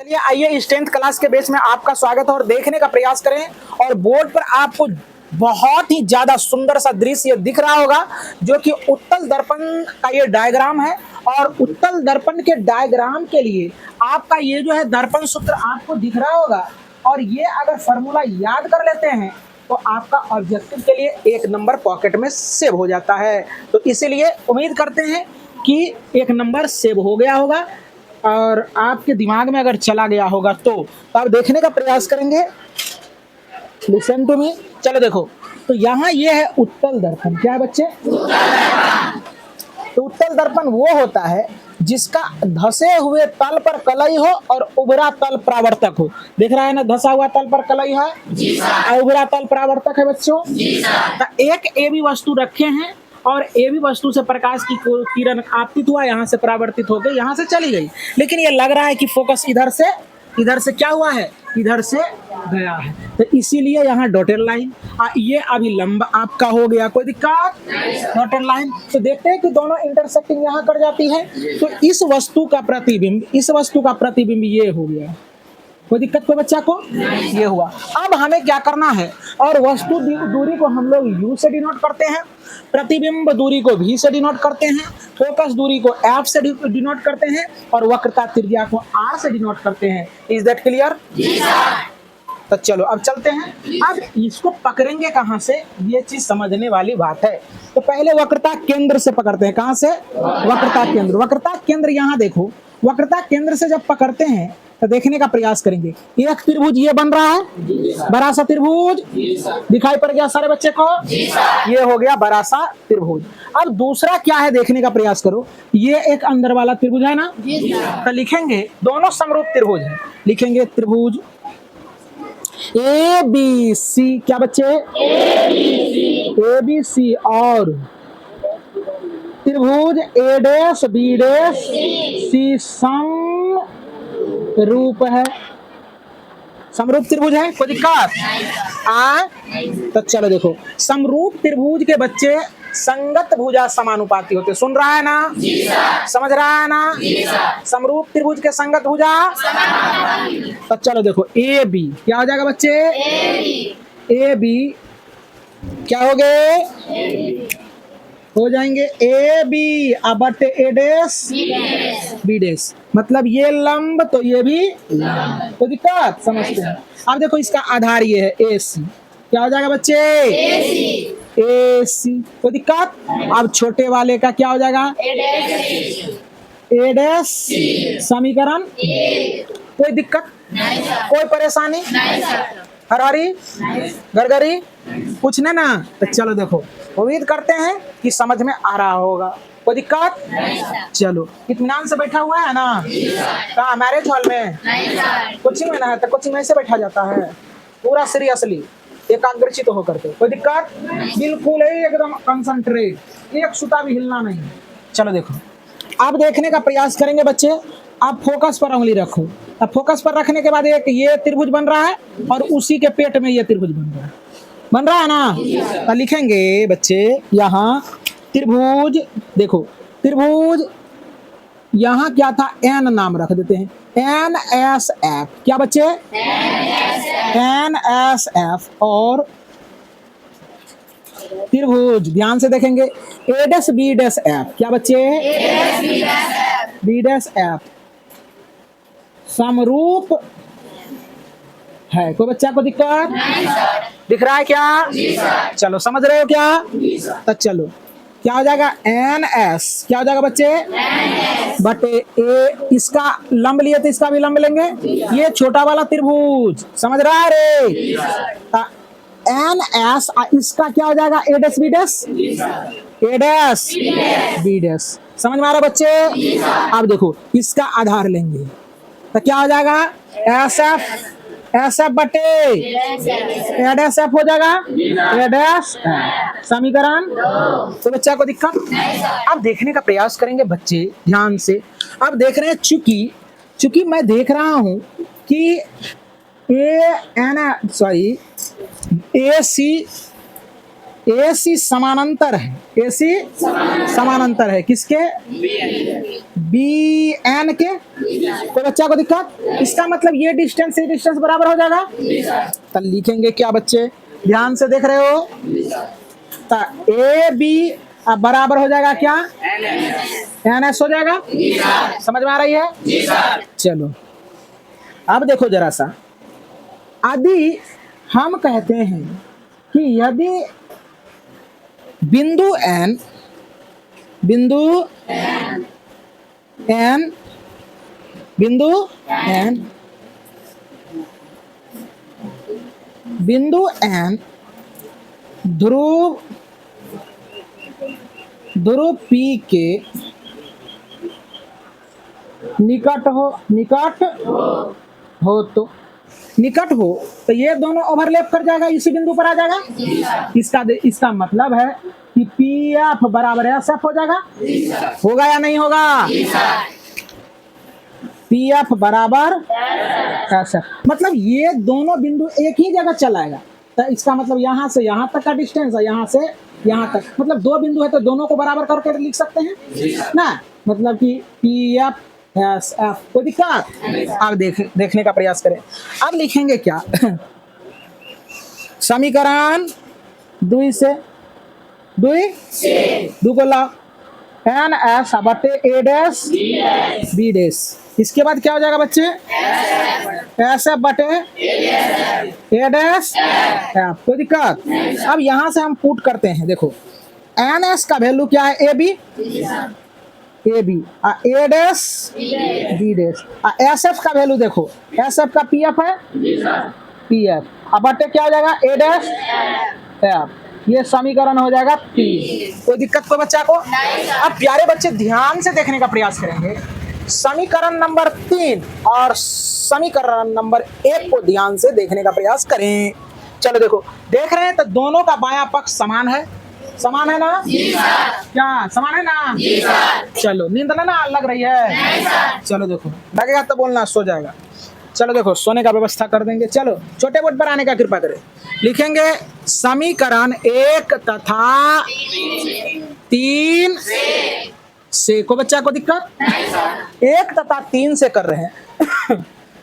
चलिए आइए strength class के बेस में आपका स्वागत है और देखने का प्रयास करें। और बोर्ड पर आपको बहुत ही ज्यादा सुंदर सा दृश्य दिख रहा होगा जो कि उत्तल दर्पण का ये डायग्राम है। और उत्तल दर्पण के डायग्राम के लिए आपका ये जो है दर्पण सूत्र आपको दिख रहा होगा। और ये अगर फॉर्मूला याद कर लेते हैं तो आपका ऑब्जेक्टिव के लिए 1 नंबर पॉकेट में सेव हो जाता है। तो इसीलिए उम्मीद करते हैं कि 1 नंबर सेव हो गया होगा और आपके दिमाग में अगर चला गया होगा तो आप देखने का प्रयास करेंगे। Listen to me. चलो देखो, तो यहाँ ये है उत्तल दर्पण। क्या है बच्चे? तो उत्तल दर्पण वो होता है जिसका धसे हुए तल पर कलई हो और उभरा तल परावर्तक हो। देख रहा है ना, धसा हुआ तल पर कलई है और उभरा तल परावर्तक है बच्चों। तो एक एबी वस्तु रखे हैं और एबी वस्तु से प्रकाश की किरण आपतित हुआ, यहाँ से परावर्तित होकर यहाँ से चली गई, लेकिन ये लग रहा है कि फोकस इधर से क्या हुआ है, इधर से गया है। तो इसीलिए यहाँ डॉटेड लाइन, ये अभी लंबा आपका हो गया, कोई दिक्कत? Dotted line. तो देखते हैं कि दोनों इंटरसेक्टिंग यहाँ कर जाती है। तो इस वस्तु का प्रतिबिंब ये हो गया। कोई दिक्कत कोई बच्चा को? ये हुआ। अब हमें क्या करना है, और वस्तु दूरी को हम लोग U से डिनोट करते हैं, प्रतिबिंब दूरी को V से डिनोट करते हैं, फोकस दूरी को F से डिनोट करते हैं और वक्रता त्रिज्या को R से डिनोट करते हैं। Is that clear? तो चलो अब चलते हैं। अब इसको पकड़ेंगे कहाँ से, ये चीज समझने वाली बात है। तो पहले वक्रता केंद्र से पकड़ते हैं। कहाँ से? वक्रता केंद्र यहाँ देखो, वक्रता केंद्र से जब पकड़ते हैं तो देखने का प्रयास करेंगे। एक त्रिभुज ये बन रहा है, बड़ा सा त्रिभुज दिखाई पड़ गया सारे बच्चे को, ये हो गया बड़ा सा त्रिभुज। अब दूसरा क्या है देखने का प्रयास करो, ये एक अंदर वाला त्रिभुज है ना, तो लिखेंगे दोनों समरूप त्रिभुज है। लिखेंगे त्रिभुज ए बी सी। क्या बच्चे? A B C. और त्रिभुज A dash B dash C समरूप है। समरूप त्रिभुज है, कोई दिक्कत? तो चलो देखो, समरूप त्रिभुज के बच्चे संगत भुजा समानुपाती होते। सुन रहा है ना? समझ रहा है ना? समरूप त्रिभुज के संगत भुजा। तो चलो देखो, ए बी क्या हो जाएगा बच्चे? ए बी क्या हो गए? हो जाएंगे ए बी बटे ए डैश बी डैश। मतलब ये लंब तो ये भी लंब। कोई दिक्कत? समझते हैं। अब देखो इसका आधार ये है ए सी। क्या हो जाएगा बच्चे? ए सी। कोई दिक्कत? अब छोटे वाले का क्या हो जाएगा? ए डैश समीकरण। कोई दिक्कत? कोई परेशानी? हरारी गरगरी पूछने ना? तो चलो देखो, उम्मीद करते हैं कि समझ में आ रहा होगा। कोई दिक्कत? चलो, इत्मीनान से बैठा हुआ है ना? कहाँ? मैरिज हॉल में? कोचिंग में ना है तो कोचिंग में से बैठा जाता है पूरा सीरियसली एकाग्रचित होकर के। कोई दिक्कत? बिल्कुल ही एकदम कंसंट्रेट, एक सुता भी हिलना नहीं। चलो देखो, आप देखने का प्रयास करेंगे बच्चे। आप फोकस पर उंगली रखो। अब फोकस पर रखने के बाद एक ये त्रिभुज बन रहा है और उसी के पेट में ये त्रिभुज बन रहा है ना? तो लिखेंगे बच्चे यहाँ त्रिभुज। देखो त्रिभुज यहाँ क्या था, एन नाम रख देते हैं, एन एस एफ। क्या बच्चे? N S F. और त्रिभुज ध्यान से देखेंगे A dash B dash F. क्या बच्चे? बी डैश एफ समरूप है। कोई बच्चा को दिक्कत दिख रहा है क्या? चलो समझ रहे हो क्या? तो चलो क्या हो जाएगा? N S. क्या हो जाएगा बच्चे? बटे ए। इसका लंब लिए तो इसका भी लंब लेंगे। ये छोटा वाला त्रिभुज, समझ रहा है रे? N S. इसका क्या हो जाएगा? A dash B dash A dash B dash. समझ में आ रहा बच्चे? अब देखो इसका आधार लेंगे तो क्या हो जाएगा? एस एफ बटे ए डैश एफ हो जाएगा, ए डैश समीकरण। तो बच्चा को दिक्कत? अब देखने का प्रयास करेंगे बच्चे ध्यान से। अब देख रहे हैं चूंकि मैं देख रहा हूं कि ए सी ए सी समानांतर है, ए सी समानांतर है किसके, बी एन के। तो बच्चा को दिक्कत, इसका मतलब ये डिस्टेंस से डिस्टेंस बराबर हो जाएगा। तो लिखेंगे क्या बच्चे, ध्यान से देख रहे हो, तो ए बी अब बराबर हो जाएगा क्या, एन एस हो जाएगा। समझ में आ रही है। चलो अब देखो जरा सा, यदि हम कहते हैं कि यदि बिंदु एन बिंदु एन ध्रुव पी के निकट हो तो ये दोनों ओवरलैप कर जाएगा, इसी बिंदु पर आ जाएगा। इसका मतलब है कि पी एफ बराबर एस एफ हो जाएगा। होगा या नहीं होगा, पी एफ बराबर एस एफ, मतलब ये दोनों बिंदु एक ही जगह चलाएगा। तो इसका मतलब यहाँ से यहाँ तक का डिस्टेंस है, यहाँ से यहाँ तक, मतलब दो बिंदु है तो दोनों को बराबर करके लिख सकते हैं ना। मतलब कि पी एफ एस एफ, कोई दिक्कत। अब देखने का प्रयास करें। अब लिखेंगे क्या, समीकरण दो गोला एन एस बटे ए डैश बी डैश, इसके बाद क्या हो जाएगा बच्चे, एस एफ बटे ए डैश एफ, कोई दिक्कत। अब यहां से हम पुट करते हैं, देखो एन एस का वैल्यू क्या है, A B A dash B dash, S F का वैल्यू देखो, एस एफ का पी एफ है पी एफ, अब बटे क्या हो जाएगा, ए डैश एफ, ये समीकरण हो जाएगा पी। कोई दिक्कत कोई बच्चा को। अब प्यारे बच्चे ध्यान से देखने का प्रयास करेंगे, समीकरण नंबर 3 और समीकरण नंबर 1 को ध्यान से देखने का प्रयास करें। चलो देखो, देख रहे हैं तो दोनों का बायां पक्ष समान है, समान है ना, क्या समान है ना। चलो नींद ना लग रही है, चलो देखो लगेगा तो बोलना, सो जाएगा। चलो देखो सोने का व्यवस्था कर देंगे। चलो छोटे बोर्ड पर आने का कृपा करें, लिखेंगे समीकरण 1 तथा 3 से, को बच्चा को दिक्कत, 1 तथा 3 से कर रहे हैं।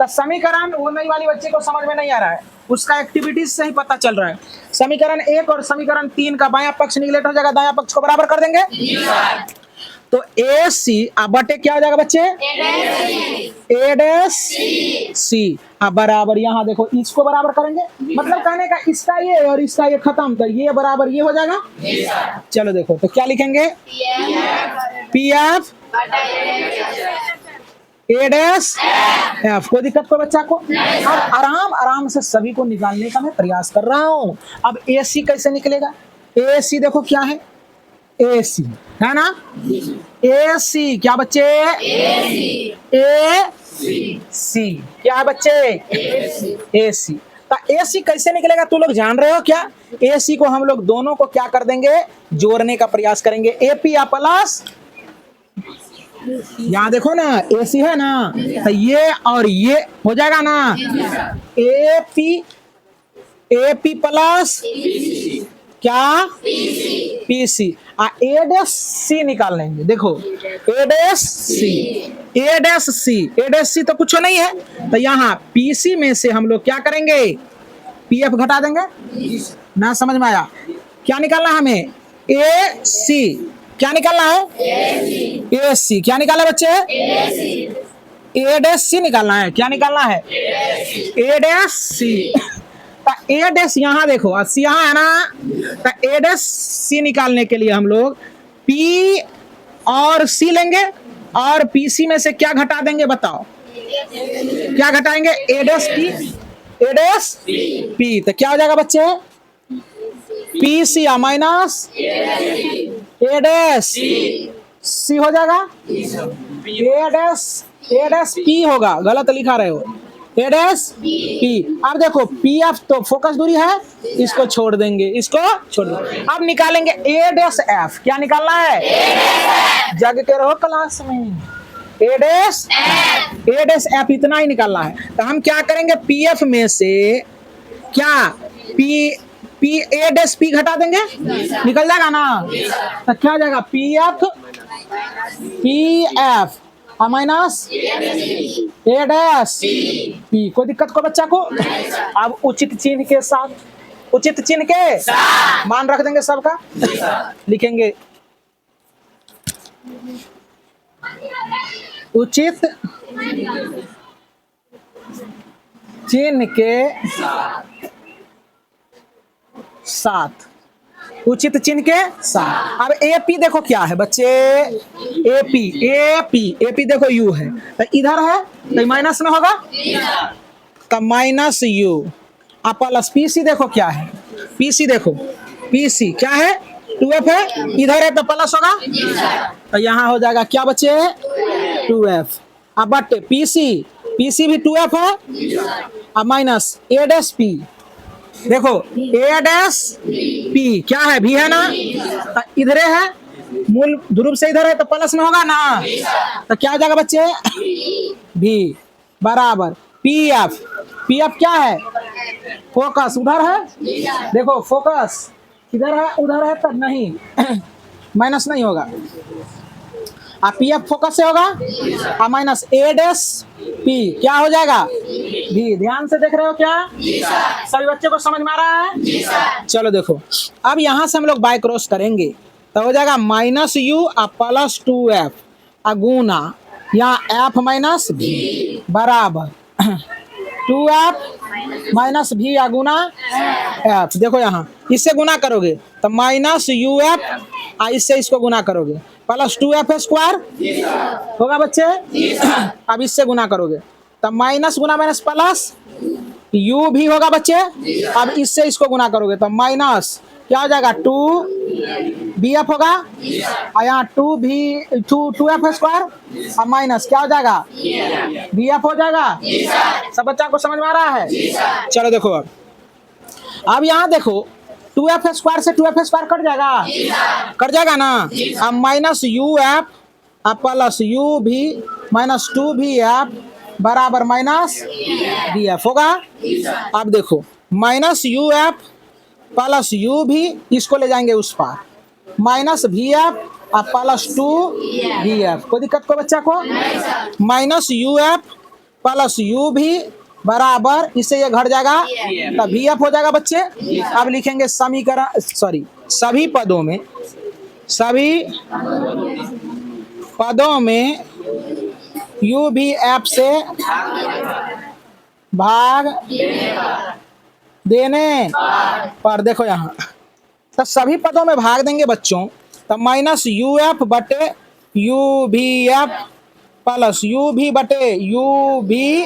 तो समीकरण वो नई वाली बच्चे को समझ में नहीं आ रहा है, उसका एक्टिविटीज से ही पता चल रहा है। समीकरण 1 और समीकरण 3 का बायां पक्ष निगलेक्ट हो जाएगा, दायां पक्ष को बराबर कर देंगे। तो ए सी बटे क्या हो जाएगा बच्चे, ए डैश सी, अब बराबर यहाँ देखो इसको बराबर करेंगे, मतलब कहने का इसका ये और इसका ये खत्म, तो ये बराबर ये हो जाएगा। चलो देखो तो क्या लिखेंगे, P F A dash F, कोई दिक्कत को बच्चा को। अब आराम से सभी को निकालने का मैं प्रयास कर रहा हूँ। अब ए सी कैसे निकलेगा, ए सी देखो क्या है, ए सी है ना, ए सी क्या बच्चे, ए सी क्या है बच्चे, ए सी। तो ए सी कैसे निकलेगा तू लोग जान रहे हो क्या, ए सी को हम लोग दोनों को क्या कर देंगे, जोड़ने का प्रयास करेंगे। ए पी या प्लस, यहाँ देखो ना ए सी है ना, तो ये और ये हो जाएगा ना, ए पी प्लस क्या, पी सी, ए डैश सी निकाल लेंगे। देखो ए डैश सी तो कुछ नहीं है, तो यहाँ पी सी में से हम लोग क्या करेंगे, पी एफ घटा देंगे ना। समझ में आया, क्या निकालना है हमें, ए सी, क्या निकालना है, ए सी, क्या निकाला बच्चे, ए डैश सी निकालना है, क्या निकालना है, ए डैश सी। ए डैश यहाँ देखो, सी यहाँ है ना, तो ए डैश सी निकालने के लिए हम लोग पी और सी लेंगे, और पी सी में से क्या घटा देंगे बताओ, क्या घटाएंगे, ए डैश पी, तो क्या हो जाएगा बच्चे, पी सी माइनस ए डैश सी हो जाएगा, ए डैश पी होगा, गलत लिखा रहे हो, ए डैश पी। अब देखो पी एफ तो फोकस दूरी है, इसको छोड़ देंगे, इसको छोड़ देंगे। अब निकालेंगे ए डैश एफ, क्या निकालना है, जग के रहो क्लास में, ए डैश एफ इतना ही निकालना है। तो हम क्या करेंगे, पी एफ में से क्या, पी ए डैश पी घटा देंगे निकल जाएगा ना, तो क्या हो जाएगा पी एफ माइनस ए डैश पी। कोई दिक्कत को बच्चा को? अब उचित चिन्ह के साथ, उचित चिन्ह के मान रख देंगे सबका, लिखेंगे उचित चिन्ह के साथ, उचित चिन्ह के साथ। अब एपी देखो क्या है बच्चे, एपी एपी एपी देखो यू है, तो इधर है तो माइनस में होगा, तो माइनस यू। अब प्लस पीसी देखो क्या है, पीसी देखो पीसी क्या है 2f है, इधर है तो प्लस होगा, तो यहाँ हो जाएगा क्या बच्चे 2f। अब बट पीसी, पीसी भी 2f है, अब माइनस ए डैश पी, देखो ए डैश पी क्या है भी है ना, तो इधरे है मूल ध्रुव से इधर है तो प्लस में होगा ना, तो क्या हो जाएगा बच्चे भी बराबर पी एफ। पी एफ क्या है, फोकस उधर है, देखो फोकस इधर है उधर है तब नहीं माइनस नहीं होगा, आप पी एफ फोकस से होगा, माइनस ए डैश पी क्या हो जाएगा भी। ध्यान से देख रहे हो क्या, सभी बच्चे को समझ में आ रहा है? चलो देखो अब यहाँ से हम लोग बाय क्रॉस करेंगे तो हो जाएगा माइनस यू प्लस 2f अगुना यहाँ एफ माइनस भी बराबर 2f माइनस भी अगुना एफ। देखो यहाँ इससे गुना करोगे तो माइनस यू एफ, इससे इसको गुना करोगे प्लस 2f स्क्वायर होगा बच्चे। अब इससे गुना करोगे तो minus Guna minus plus you भी होगा बच्चे। अब इससे इसको गुना करोगे तो माइनस क्या हो जाएगा 2bf होगा, और यहाँ 2f स्क्वायर और माइनस क्या हो जाएगा bf हो जाएगा। सब बच्चा को समझ में आ रहा है? चलो देखो अब यहाँ देखो 2f स्क्वायर से 2f स्क्वायर कट जाएगा ना। अब minus U F plus you भी माइनस 2bf बराबर माइनस bf होगा। अब देखो minus U F plus you भी इसको ले जाएंगे उस पार, माइनस vf प्लस 2bf। कोई दिक्कत को बच्चा को? Minus U F plus you भी बराबर इससे ये घट जाएगा तो vf हो जाएगा बच्चे। अब लिखेंगे समीकरण सभी पदों में u भी f से भाग देने पर। देखो यहाँ तो सभी पदों में भाग देंगे बच्चों तो माइनस यू एफ बटे यू भी एफ प्लस यू भी बटे यू भी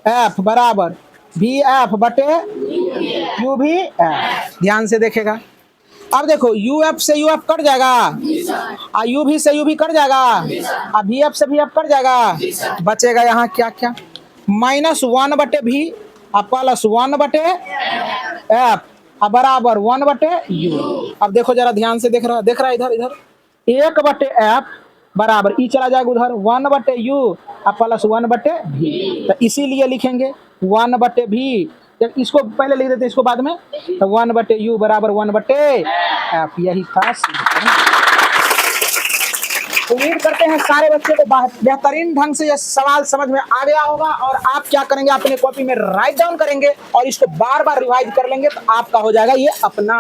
एफ बराबर भी एफ बटे यू भी एफ। ध्यान से देखेगा। अब देखो यू एफ से यू एफ कट जाएगा और यू भी से यू भी कट जाएगा और भी एफ से भी एफ कट जाएगा। बचेगा यहाँ क्या क्या माइनस 1 बटे भी प्लस 1 बटे एफ बराबर 1 बटे यू। अब देखो जरा ध्यान से देख रहा है इधर 1 बटे एफ बराबर ई चला जाएगा उधर 1 बटे यू प्लस 1 बटे भी। तो इसीलिए लिखेंगे 1 बटे भी, इसको पहले लिख देते इसको बाद में, तो 1 बटे यू बराबर 1 बटे एफ। यही था। उम्मीद करते हैं सारे बच्चे को बेहतरीन ढंग से यह सवाल समझ में आ गया होगा और आप क्या करेंगे अपने कॉपी में राइट डाउन करेंगे और इसको बार बार रिवाइज कर लेंगे तो आपका हो जाएगा ये अपना।